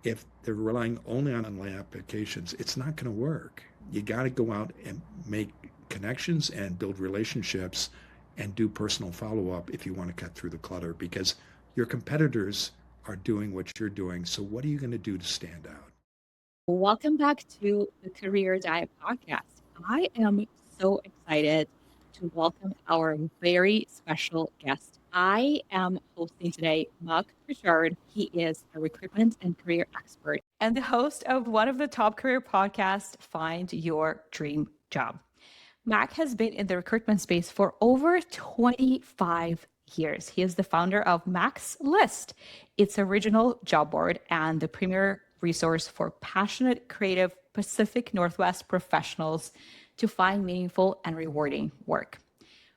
If they're relying only on online applications, it's not going to work. You got to go out and make connections and build relationships and do personal follow-up if you want to cut through the clutter, because your competitors are doing what you're doing. So what are you going to do to stand out? Welcome back to the Career Dive podcast. I am so excited to welcome our very special guest. I am hosting today Mac Prichard. He is a recruitment and career expert and the host of one of the top career podcasts, Find Your Dream Job. Mac has been in the recruitment space for over 25 years. He is the founder of Mac's List. It's a regional job board and the premier resource for passionate, creative Pacific Northwest professionals to find meaningful and rewarding work.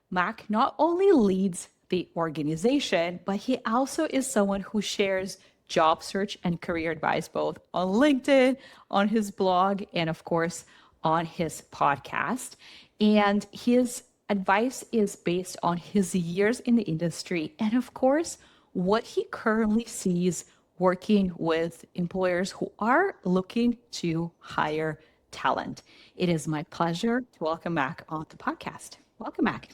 Mac not only leads the organization, but he also is someone who shares job search and career advice both on LinkedIn, on his blog, and of course, on his podcast. And his advice is based on his years in the industry and, of course, what he currently sees working with employers who are looking to hire talent. It is my pleasure to welcome Mac on the podcast. Welcome, Mac.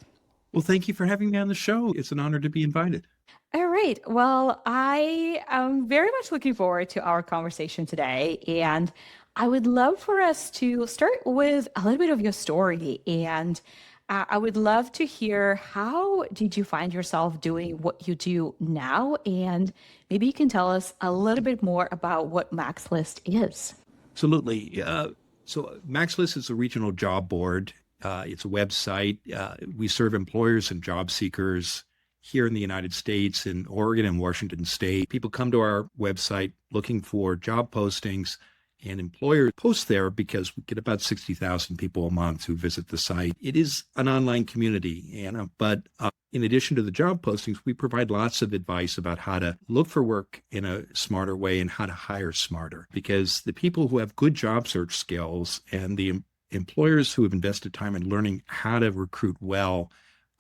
Well, thank you for having me on the show. It's an honor to be invited. All right. Well, I am very much looking forward to our conversation today. And I would love for us to start with a little bit of your story. And I would love to hear, how did you find yourself doing what you do now? And maybe you can tell us a little bit more about what Mac's List is. Absolutely. So Max List is a regional job board. It's a website. We serve employers and job seekers here in the United States, in Oregon and Washington State. People come to our website looking for job postings, and employers post there because we get about 60,000 people a month who visit the site. It is an online community, Anna, but in addition to the job postings, we provide lots of advice about how to look for work in a smarter way and how to hire smarter, because the people who have good job search skills and the employers who have invested time in learning how to recruit well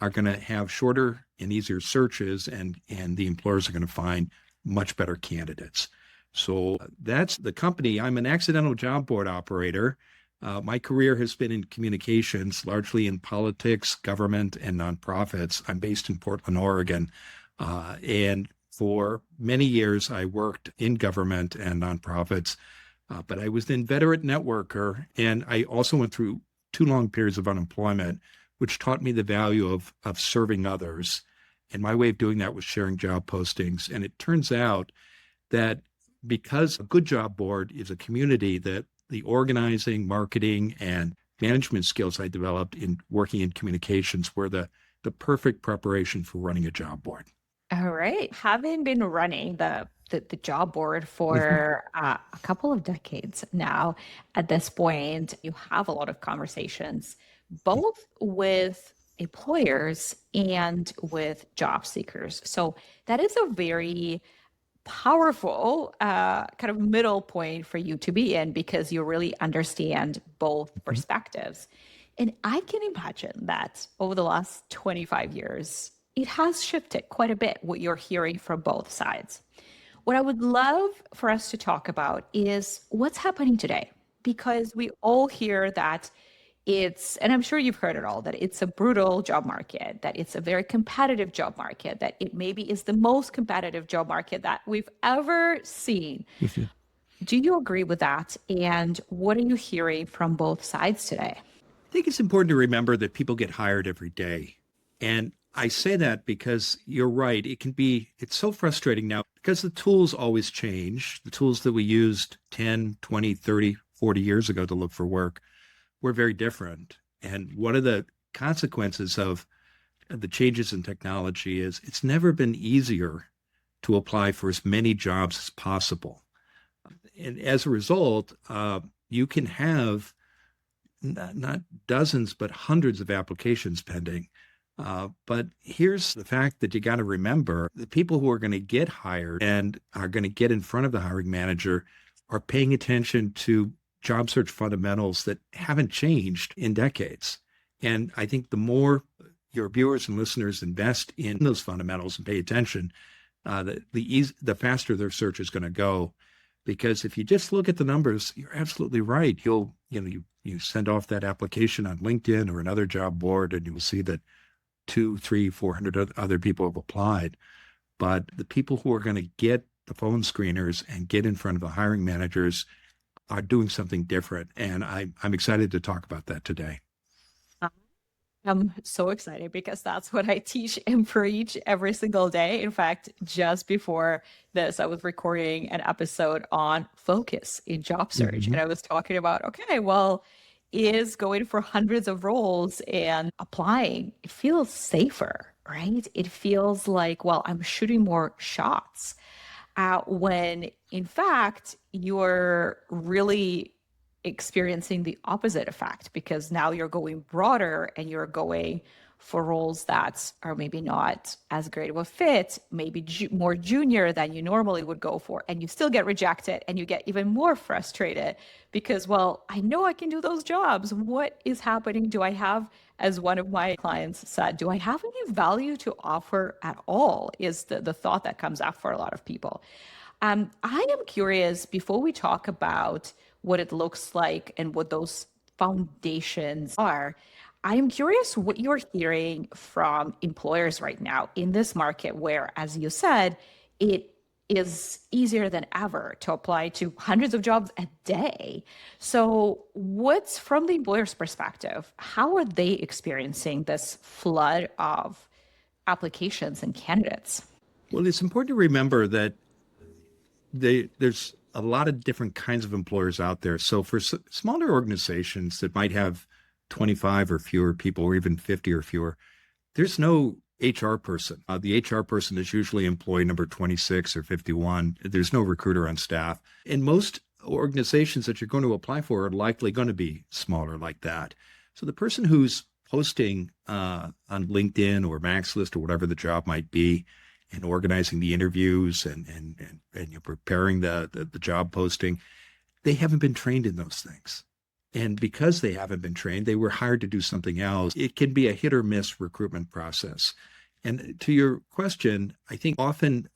are going to have shorter and easier searches, and the employers are going to find much better candidates. So that's the company. I'm an accidental job board operator. My career has been in communications, largely in politics, government, and nonprofits. I'm based in Portland, Oregon. And for many years, I worked in government and nonprofits. But I was an inveterate networker, and I also went through 2 long periods of unemployment, which taught me the value of serving others. And my way of doing that was sharing job postings. And it turns out that because a good job board is a community, that the organizing, marketing, and management skills I developed in working in communications were the perfect preparation for running a job board. All right. Having been running the job board for a couple of decades now, at this point, you have a lot of conversations, both with employers and with job seekers. So that is a very powerful kind of middle point for you to be in, because you really understand both perspectives. And I can imagine that over the last 25 years, it has shifted quite a bit what you're hearing from both sides. What I would love for us to talk about is what's happening today, because we all hear that and I'm sure you've heard it all, that it's a brutal job market, that it's a very competitive job market, that it maybe is the most competitive job market that we've ever seen. Do you agree with that? And what are you hearing from both sides today? I think it's important to remember that people get hired every day. And I say that because you're right. It's so frustrating now because the tools always change. The tools that we used 10, 20, 30, 40 years ago to look for work were very different. And one of the consequences of the changes in technology is it's never been easier to apply for as many jobs as possible. And as a result, you can have not dozens, but hundreds of applications pending. But here's the fact that you got to remember: the people who are going to get hired and are going to get in front of the hiring manager are paying attention to job search fundamentals that haven't changed in decades. And I think the more your viewers and listeners invest in those fundamentals and pay attention, the faster their search is going to go. Because if you just look at the numbers, you're absolutely right. You send off that application on LinkedIn or another job board, and you will see that 2, 3, 400 other people have applied. But the people who are going to get the phone screeners and get in front of the hiring managers are doing something different. And I'm excited to talk about that today. I'm so excited because that's what I teach and preach every single day. In fact, just before this, I was recording an episode on focus in job search. Mhm. And I was talking about, okay, well, is going for hundreds of roles and applying, it feels safer, right? It feels like, well, I'm shooting more shots. When in fact, you're really experiencing the opposite effect because now you're going broader and you're going for roles that are maybe not as great of a fit, maybe more junior than you normally would go for. And you still get rejected and you get even more frustrated because, well, I know I can do those jobs. What is happening? Do I have, as one of my clients said, do I have any value to offer at all? Is the thought that comes up for a lot of people. I am curious, before we talk about what it looks like and what those foundations are, I am curious what you're hearing from employers right now in this market where, as you said, it is easier than ever to apply to hundreds of jobs a day. So, what's from the employer's perspective? How are they experiencing this flood of applications and candidates? Well, it's important to remember that there's a lot of different kinds of employers out there. So for smaller organizations that might have 25 or fewer people, or even 50 or fewer, there's no HR person. The HR person is usually employee number 26 or 51. There's no recruiter on staff. And most organizations that you're going to apply for are likely going to be smaller like that. So the person who's posting on LinkedIn or Max List or whatever the job might be, and organizing the interviews and you're preparing the job posting, they haven't been trained in those things. And because they haven't been trained, they were hired to do something else. It can be a hit or miss recruitment process. And to your question, I think often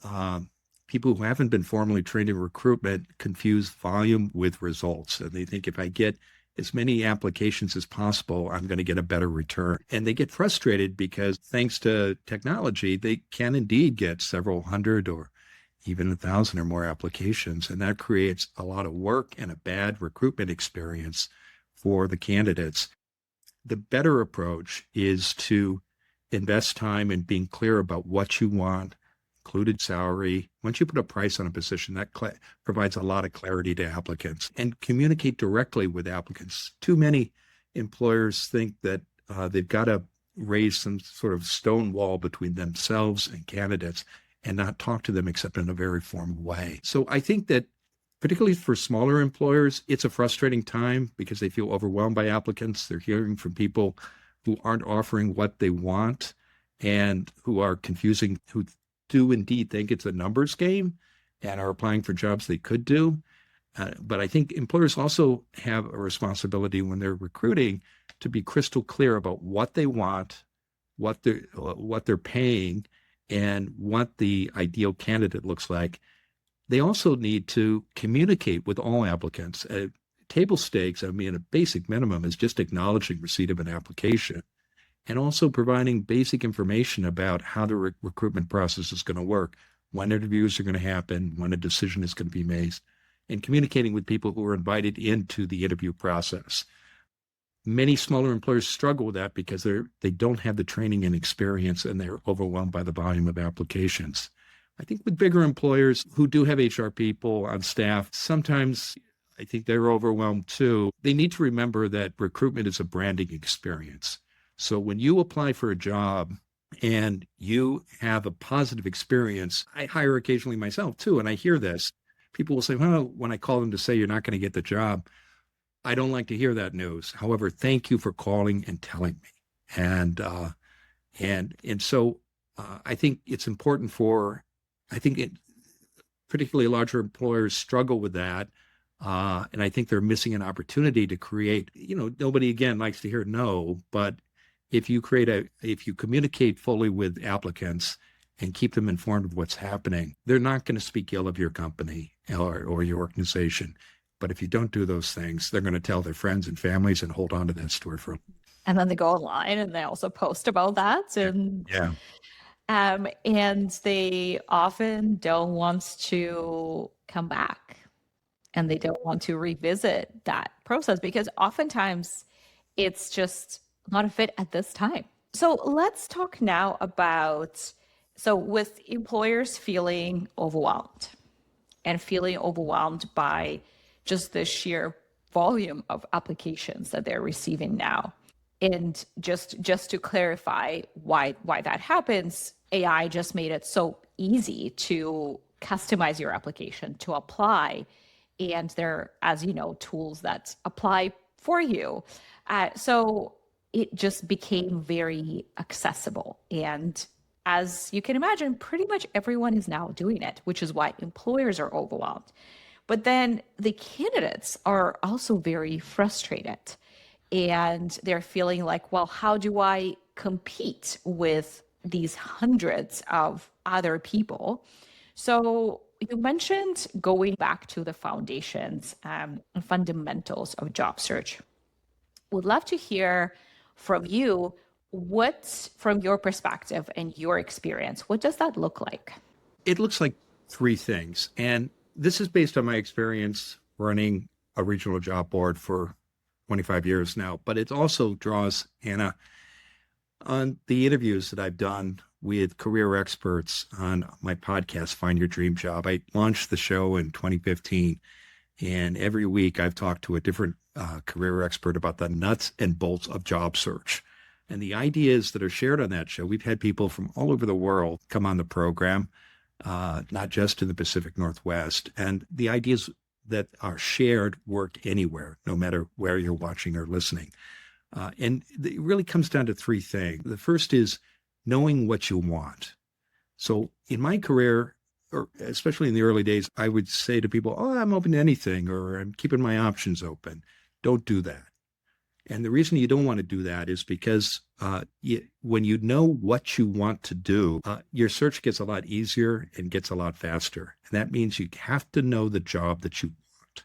people who haven't been formally trained in recruitment confuse volume with results. And they think if I get as many applications as possible, I'm going to get a better return. And they get frustrated because thanks to technology, they can indeed get several hundred or even 1,000 or more applications. And that creates a lot of work and a bad recruitment experience for the candidates. The better approach is to invest time in being clear about what you want, included salary. Once you put a price on a position, that provides a lot of clarity to applicants, and communicate directly with applicants. Too many employers think that they've got to raise some sort of stone wall between themselves and candidates and not talk to them except in a very formal way. So I think that particularly for smaller employers, it's a frustrating time because they feel overwhelmed by applicants. They're hearing from people who aren't offering what they want and who are confusing, who do indeed think it's a numbers game and are applying for jobs they could do. But I think employers also have a responsibility when they're recruiting to be crystal clear about what they want, what they're paying, and what the ideal candidate looks like. They also need to communicate with all applicants. Table stakes, I mean, a basic minimum is just acknowledging receipt of an application, and also providing basic information about how the recruitment process is going to work, when interviews are going to happen, when a decision is going to be made, and communicating with people who are invited into the interview process. Many smaller employers struggle with that because they don't have the training and experience, and they're overwhelmed by the volume of applications. I think with bigger employers who do have HR people on staff, sometimes I think they're overwhelmed too. They need to remember that recruitment is a branding experience. So when you apply for a job and you have a positive experience, I hire occasionally myself too, and I hear this. People will say, well, when I call them to say you're not going to get the job, I don't like to hear that news. However, thank you for calling and telling me. So I think it's important particularly larger employers struggle with that. And I think they're missing an opportunity to create, nobody again likes to hear no, but if you communicate fully with applicants and keep them informed of what's happening, they're not going to speak ill of your company. or your organization. But if you don't do those things, they're going to tell their friends and families and hold on to that story for. And then they go online and they also post about that. Yeah. And they often don't want to come back and they don't want to revisit that process because oftentimes it's just not a fit at this time. So let's talk now about, so with employers feeling overwhelmed and feeling overwhelmed by just the sheer volume of applications that they're receiving now. And just to clarify why that happens, AI just made it so easy to customize your application, to apply. And there, as you know, tools that apply for you. So it just became very accessible. And as you can imagine, pretty much everyone is now doing it, which is why employers are overwhelmed. But then the candidates are also very frustrated and they're feeling like, well, how do I compete with these hundreds of other people? So you mentioned going back to the foundations and fundamentals of job search. Would love to hear from you, what, from your perspective and your experience, what does that look like? It looks like three things. And this is based on my experience running a regional job board for 25 years now, but it also draws, Anna, on the interviews that I've done with career experts on my podcast, Find Your Dream Job. I launched the show in 2015, and every week I've talked to a different career expert about the nuts and bolts of job search. And the ideas that are shared on that show, we've had people from all over the world come on the program, not just in the Pacific Northwest. And the ideas that are shared work anywhere, no matter where you're watching or listening. And it really comes down to three things. The first is knowing what you want. So in my career, or especially in the early days, I would say to people, oh, I'm open to anything, or I'm keeping my options open. Don't do that. And the reason you don't want to do that is because when you know what you want to do, your search gets a lot easier and gets a lot faster. And that means you have to know the job that you want.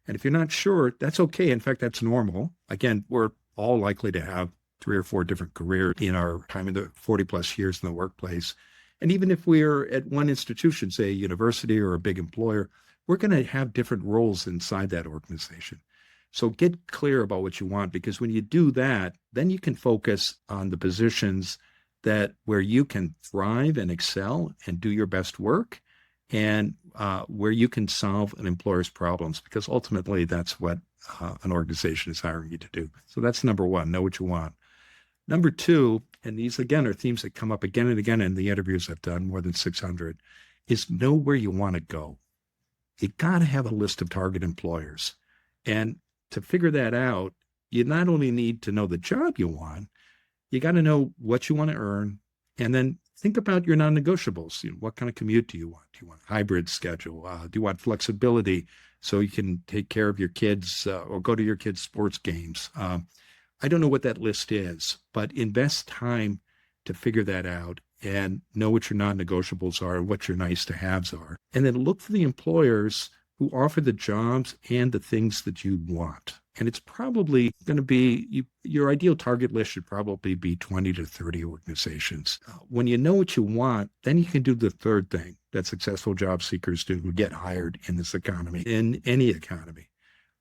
And if you're not sure, that's okay. In fact, that's normal. Again, we're all likely to have 3 or 4 different careers in our time in the 40 plus years in the workplace. And even if we're at one institution, say a university or a big employer, we're going to have different roles inside that organization. So get clear about what you want, because when you do that, then you can focus on the positions that where you can thrive and excel and do your best work, and where you can solve an employer's problems, because ultimately that's what an organization is hiring you to do. So that's number one, know what you want. Number two, and these again are themes that come up again and again in the interviews I've done, more than 600, is know where you want to go. You got to have a list of target employers. And to figure that out, you not only need to know the job you want, you got to know what you want to earn, and then think about your non-negotiables. You know, what kind of commute do you want? Do you want a hybrid schedule? Do you want flexibility so you can take care of your kids or go to your kids' sports games? I don't know what that list is, but invest time to figure that out and know what your non-negotiables are and what your nice-to-haves are. And then look for the employers who offer the jobs and the things that you want. And it's probably going to be, your ideal target list should probably be 20 to 30 organizations. When you know what you want, then you can do the third thing that successful job seekers do who get hired in this economy, in any economy.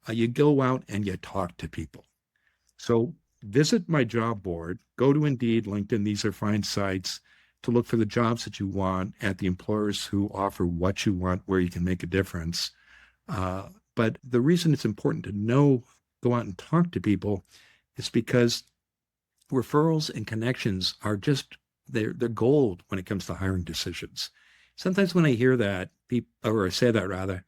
You go out and you talk to people. So visit my job board, go to Indeed, LinkedIn, these are fine sites to look for the jobs that you want at the employers who offer what you want, where you can make a difference. But the reason it's important to go out and talk to people is because referrals and connections are just, they're gold when it comes to hiring decisions. Sometimes when I hear that, or I say that rather,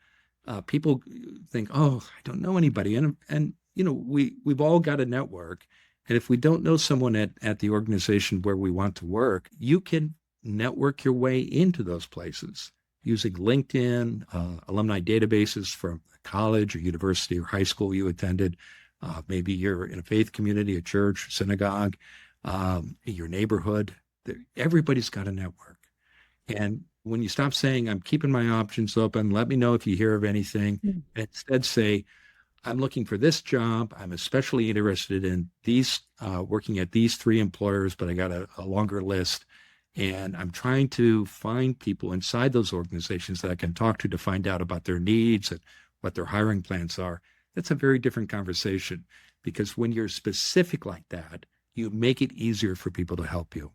people think, oh, I don't know anybody. And you know, we've all got a network. And if we don't know someone at the organization where we want to work, you can network your way into those places using LinkedIn, alumni databases from college or university or high school you attended. Maybe you're in a faith community, a church, synagogue, your neighborhood. Everybody's got a network. And When you stop saying, I'm keeping my options open, let me know if you hear of anything, Mm. and instead say, I'm looking for this job. I'm especially interested in these, working at these three employers, but I got a longer list. And I'm trying to find people inside those organizations that I can talk to find out about their needs and what their hiring plans are. That's a very different conversation because when you're specific like that, you make it easier for people to help you.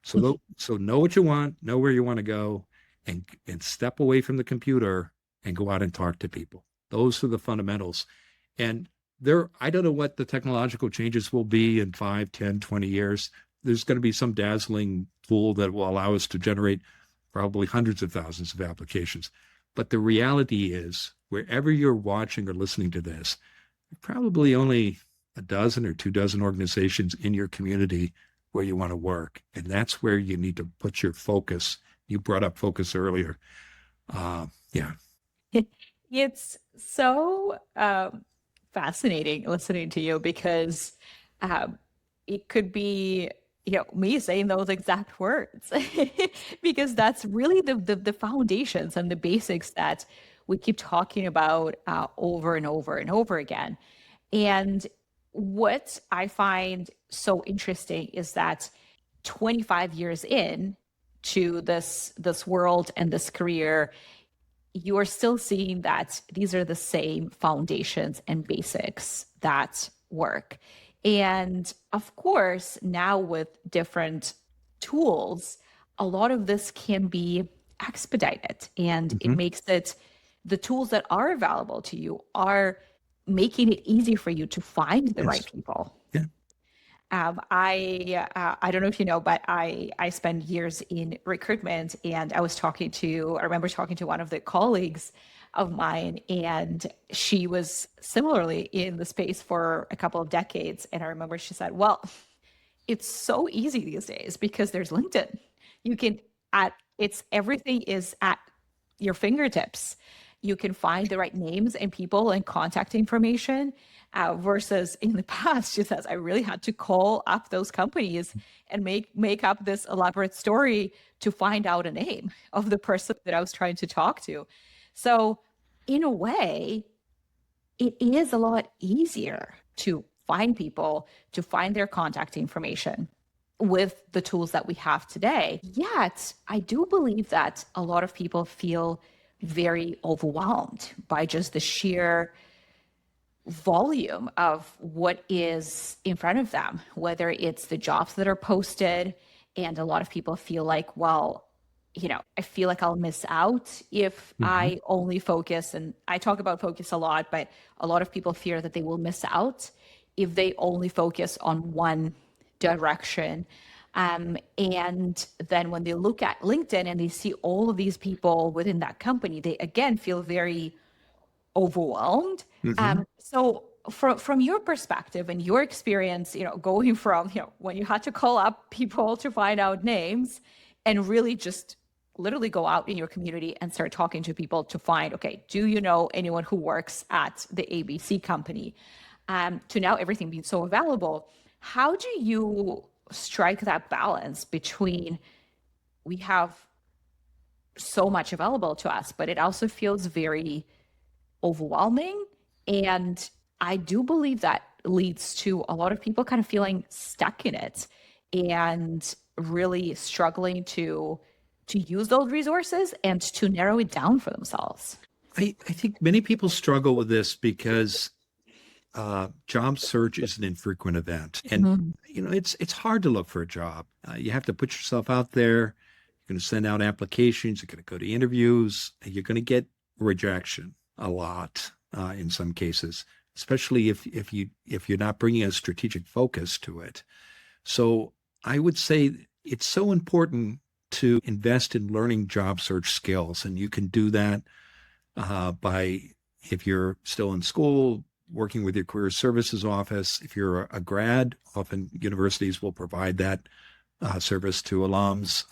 So know what you want, know where you want to go, and step away from the computer and go out and talk to people. Those are the fundamentals. And I don't know what the technological changes will be in 5, 10, 20 years. There's going to be some dazzling tool that will allow us to generate probably hundreds of thousands of applications. But the reality is, wherever you're watching or listening to this, probably only a dozen or 2 dozen organizations in your community where you want to work. And that's where you need to put your focus. You brought up focus earlier. Yeah. It's so fascinating listening to you because it could be, me saying those exact words because that's really the foundations and the basics that we keep talking about over and over and over again. And what I find so interesting is that 25 years in to this world and this career, you are still seeing that these are the same foundations and basics that work. And of course, now with different tools, a lot of this can be expedited and it Mm-hmm. makes it the tools that are available to you are making it easy for you to find the right Yes. people. Yeah. I don't know if you know, but I spent years in recruitment, and I remember talking to one of the colleagues of mine, and she was similarly in the space for a couple of decades. And I remember she said, "Well, it's so easy these days because there's LinkedIn. You can everything is at your fingertips. You can find the right names and people and contact information versus in the past, she says, I really had to call up those companies and make up this elaborate story to find out a name of the person that I was trying to talk to. So in a way, it is a lot easier to find people, to find their contact information with the tools that we have today. Yet, I do believe that a lot of people feel very overwhelmed by just the sheer volume of what is in front of them, whether it's the jobs that are posted. And a lot of people feel like, well, I feel like I'll miss out if Mm-hmm. I only focus. And I talk about focus a lot, but a lot of people fear that they will miss out if they only focus on one direction. And then when they look at LinkedIn and they see all of these people within that company, they again feel very overwhelmed. Mm-hmm. So from your perspective and your experience, going from, when you had to call up people to find out names and really just literally go out in your community and start talking to people to find, okay, do you know anyone who works at the ABC company? To now everything being so available, how do you strike that balance between we have so much available to us, but it also feels very overwhelming? And I do believe that leads to a lot of people kind of feeling stuck in it and really struggling to use those resources and to narrow it down for themselves. I think many people struggle with this because job search is an infrequent event, and Mhm. it's hard to look for a job. You have to put yourself out there. You're going to send out applications. You're going to go to interviews. And you're going to get rejection a lot in some cases, especially if you're not bringing a strategic focus to it. So I would say it's so important to invest in learning job search skills, and you can do that by, if you're still in school, working with your career services office. If you're a grad, often universities will provide that service to alums.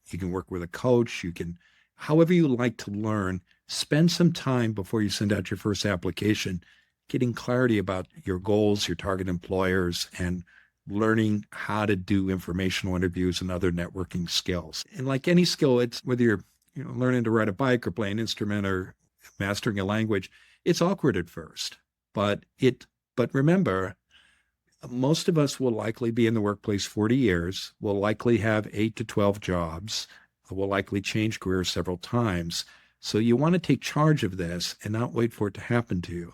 You can work with a coach. You can, however you like to learn, spend some time before you send out your first application, getting clarity about your goals, your target employers, and learning how to do informational interviews and other networking skills. And like any skill, it's whether you're learning to ride a bike or play an instrument or mastering a language, it's awkward at first. But remember, most of us will likely be in the workplace 40 years, will likely have 8 to 12 jobs, will likely change careers several times. So you want to take charge of this and not wait for it to happen to you.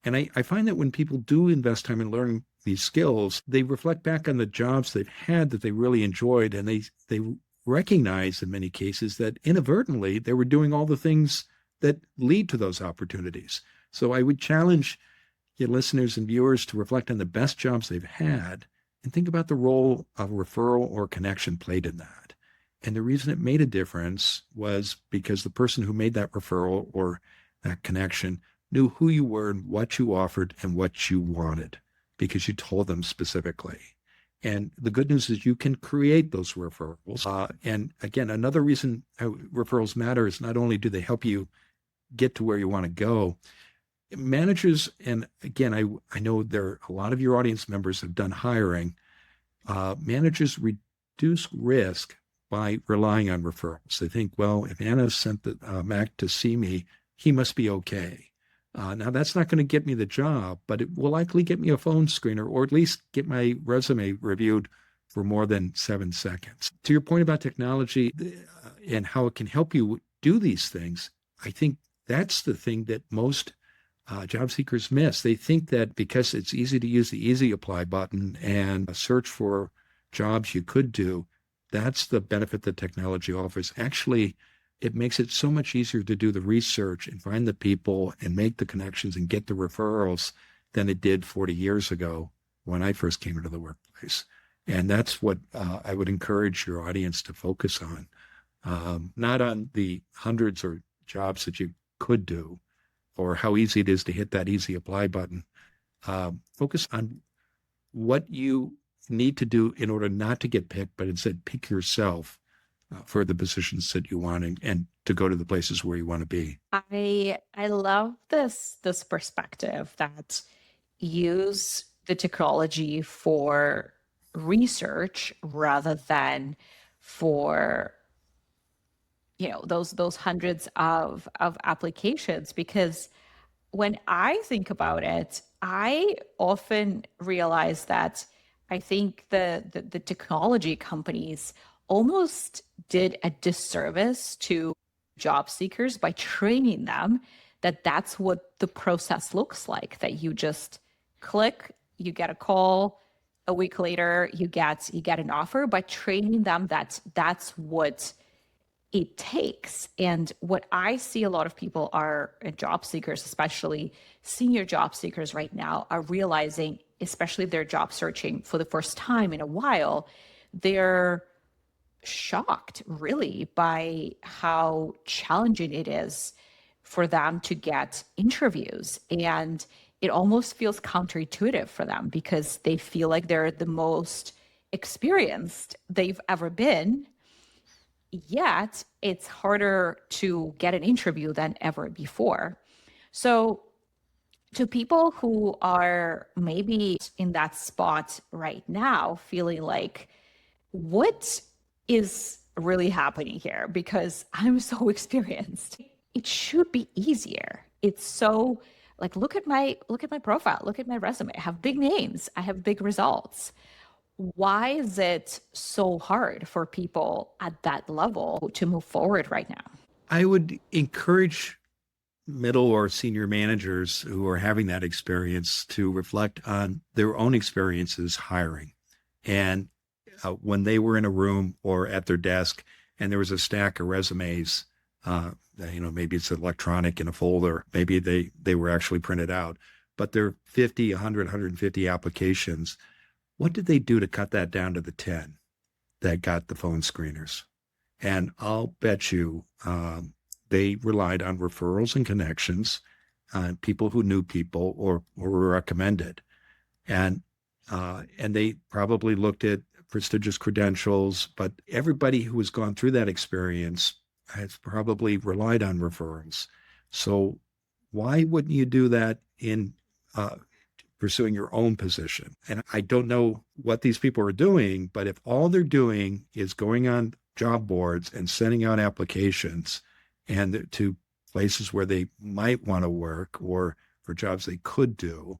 And I find that when people do invest time in learning these skills, they reflect back on the jobs they've had that they really enjoyed, and they recognize in many cases that inadvertently they were doing all the things that lead to those opportunities. So I would challenge your listeners and viewers to reflect on the best jobs they've had and think about the role of referral or connection played in that. And the reason it made a difference was because the person who made that referral or that connection knew who you were and what you offered and what you wanted because you told them specifically. And the good news is you can create those referrals. And again, another reason how referrals matter is not only do they help you get to where you want to go, managers, and again, I know a lot of your audience members have done hiring. Managers reduce risk by relying on referrals. They think, well, if Anna sent the Mac to see me, he must be okay. Now, that's not going to get me the job, but it will likely get me a phone screener or at least get my resume reviewed for more than 7 seconds. To your point about technology and how it can help you do these things, I think that's the thing that most job seekers miss. They think that because it's easy to use the easy apply button and search for jobs you could do, that's the benefit that technology offers. Actually, it makes it so much easier to do the research and find the people and make the connections and get the referrals than it did 40 years ago when I first came into the workplace. And that's what I would encourage your audience to focus on, not on the hundreds of jobs that you could do or how easy it is to hit that easy apply button. Focus on what you need to do in order not to get picked, but instead pick yourself for the positions that you want and to go to the places where you want to be. I love this perspective that use the technology for research rather than for those hundreds of applications, because when I think about it, I often realize that I think the technology companies almost did a disservice to job seekers by training them that that's what the process looks like, that you just click, you get a call, a week later you get an offer, by training them that that's what it takes. And what I see a lot of people are job seekers, especially senior job seekers right now, are realizing, especially if they're job searching for the first time in a while, they're shocked really by how challenging it is for them to get interviews. And it almost feels counterintuitive for them because they feel like they're the most experienced they've ever been. Yet it's harder to get an interview than ever before. So to people who are maybe in that spot right now, feeling like, what is really happening here? Because I'm so experienced. It should be easier. It's so like, look at my profile, look at my resume. I have big names, I have big results. Why is it so hard for people at that level to move forward right now? I would encourage middle or senior managers who are having that experience to reflect on their own experiences hiring. And when they were in a room or at their desk and there was a stack of resumes, maybe it's electronic in a folder, maybe they were actually printed out, but there are 50, 100, 150 applications. What did they do to cut that down to the 10 that got the phone screeners? And I'll bet you they relied on referrals and connections, people who knew people or were recommended. And they probably looked at prestigious credentials, but everybody who has gone through that experience has probably relied on referrals. So why wouldn't you do that in pursuing your own position? And I don't know what these people are doing, but if all they're doing is going on job boards and sending out applications and to places where they might want to work or for jobs they could do.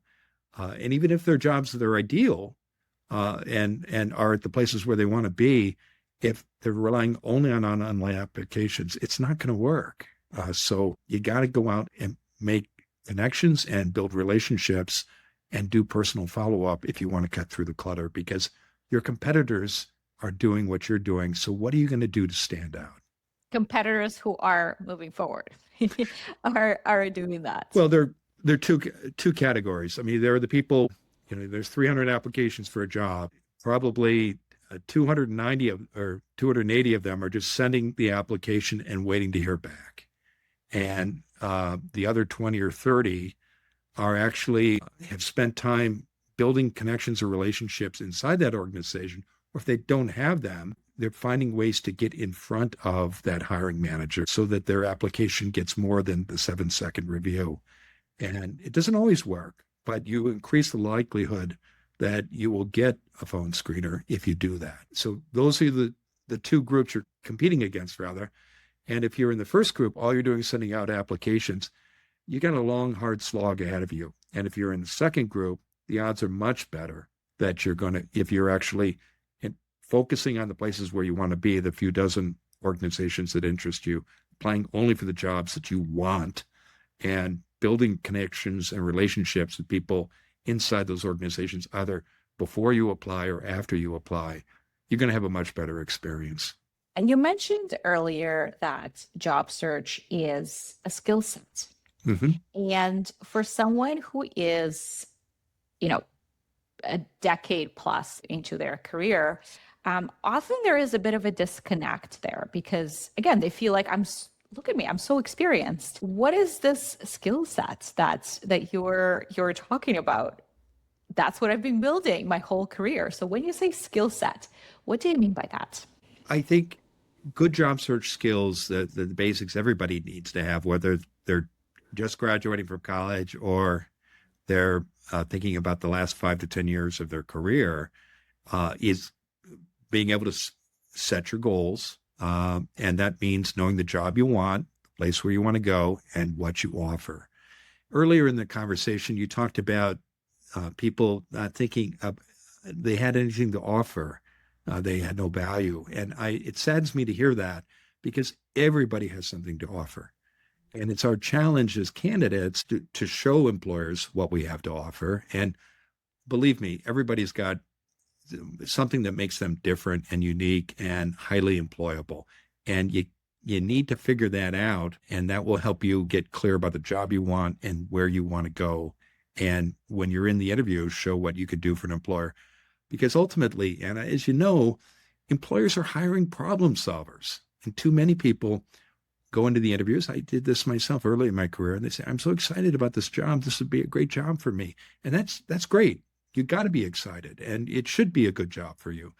And even if they're jobs that are ideal and are at the places where they want to be, if they're relying only on online applications, it's not going to work. So you got to go out and make connections and build relationships and do personal follow-up if you want to cut through the clutter, because your competitors are doing what you're doing. So what are you going to do to stand out? Competitors who are moving forward are doing that. Well, there are two categories. I mean, there are the people, there's 300 applications for a job. Probably 290 or 280 of them are just sending the application and waiting to hear back. And the other 20 or 30 are actually have spent time building connections or relationships inside that organization. Or if they don't have them, they're finding ways to get in front of that hiring manager so that their application gets more than the 7-second review. And it doesn't always work, but you increase the likelihood that you will get a phone screener if you do that. So those are the two groups you're competing against, rather. And if you're in the first group, all you're doing is sending out applications, you got a long, hard slog ahead of you. And if you're in the second group, the odds are much better that you're going to, if you're actually focusing on the places where you want to be, the few dozen organizations that interest you, applying only for the jobs that you want, and building connections and relationships with people inside those organizations, either before you apply or after you apply, you're going to have a much better experience. And you mentioned earlier that job search is a skill set. Mm-hmm. And for someone who is, a decade plus into their career, often there is a bit of a disconnect there because, again, they feel like look at me, I'm so experienced. What is this skill set that you're talking about? That's what I've been building my whole career. So when you say skill set, what do you mean by that? I think good job search skills, the basics everybody needs to have, whether they're just graduating from college or they're thinking about the last 5 to 10 years of their career, is being able to set your goals. And that means knowing the job you want, the place where you want to go, and what you offer. Earlier in the conversation, you talked about people not thinking they had anything to offer. They had no value. And it saddens me to hear that because everybody has something to offer. And it's our challenge as candidates to show employers what we have to offer. And believe me, everybody's got something that makes them different and unique and highly employable. And you need to figure that out, and that will help you get clear about the job you want and where you want to go. And when you're in the interview, show what you could do for an employer. Because ultimately, and as you know, employers are hiring problem solvers. And too many people go into the interviews. I did this myself early in my career, and they say, I'm so excited about this job. This would be a great job for me. And that's great. You got to be excited, and it should be a good job for you.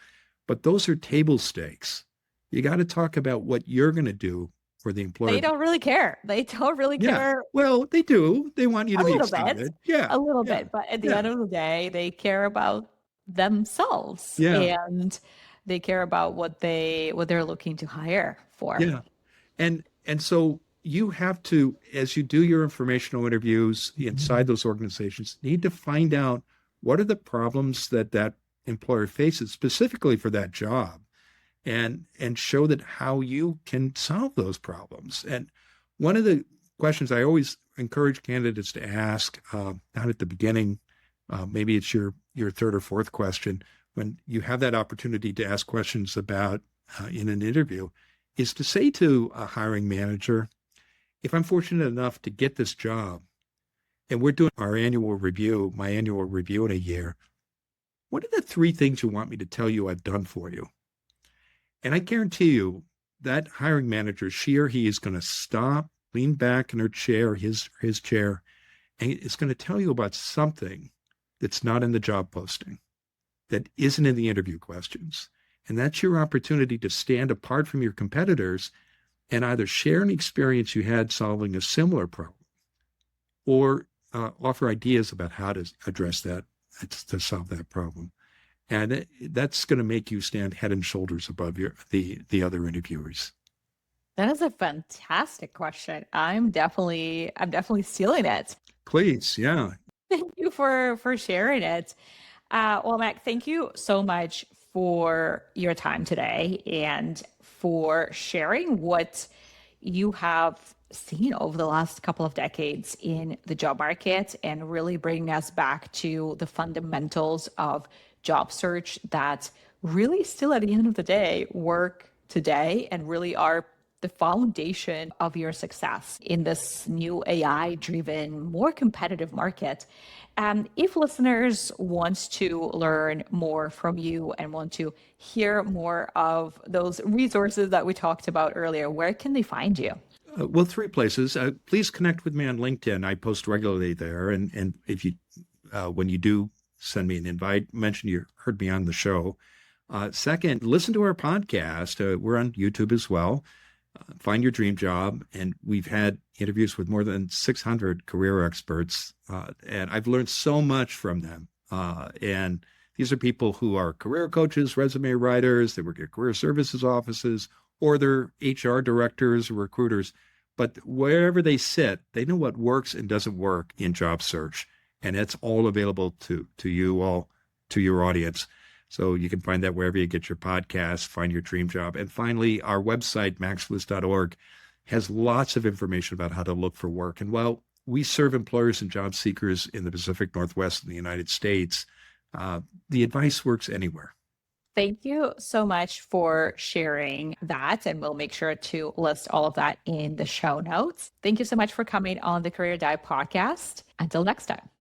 But those are table stakes. You got to talk about what you're going to do for the employer. They don't really care. They don't really care. Well, they do. They want you to be excited. Bit. Yeah. A little bit. But at the end of the day, they care about themselves. Yeah. And they care about what they're looking to hire for. Yeah. And so you have to, as you do your informational interviews inside those organizations, need to find out what are the problems that employer faces specifically for that job, and show that how you can solve those problems. And one of the questions I always encourage candidates to ask, not at the beginning, maybe it's your third or fourth question, when you have that opportunity to ask questions about in an interview, is to say to a hiring manager, if I'm fortunate enough to get this job, and we're doing my annual review in a year, what are the 3 things you want me to tell you I've done for you? And I guarantee you that hiring manager, she or he, is going to stop, lean back in her chair, his chair, and it's going to tell you about something that's not in the job posting, that isn't in the interview questions. And that's your opportunity to stand apart from your competitors and either share an experience you had solving a similar problem or offer ideas about how to address that, to solve that problem. And that's going to make you stand head and shoulders above the other interviewers. That is a fantastic question. I'm definitely stealing it. Please, yeah. Thank you for sharing it. Well, Mac, thank you so much for your time today and for sharing what you have seen over the last couple of decades in the job market and really bringing us back to the fundamentals of job search that really still at the end of the day work today and really are the foundation of your success in this new AI driven, more competitive market. If listeners want to learn more from you and want to hear more of those resources that we talked about earlier, where can they find you? Well, three places. Please connect with me on LinkedIn. I post regularly there. And if you, when you do send me an invite, mention you heard me on the show. Second, listen to our podcast. We're on YouTube as well. Find Your Dream Job. And we've had interviews with more than 600 career experts. And I've learned so much from them. And these are people who are career coaches, resume writers, they work at career services offices, or they're HR directors or recruiters. But wherever they sit, they know what works and doesn't work in job search. And it's all available to you all, to your audience. So you can find that wherever you get your podcasts, Find Your Dream Job. And finally, our website, maxlist.org, has lots of information about how to look for work. And while we serve employers and job seekers in the Pacific Northwest in the United States, the advice works anywhere. Thank you so much for sharing that. And we'll make sure to list all of that in the show notes. Thank you so much for coming on the Career Dive podcast. Until next time.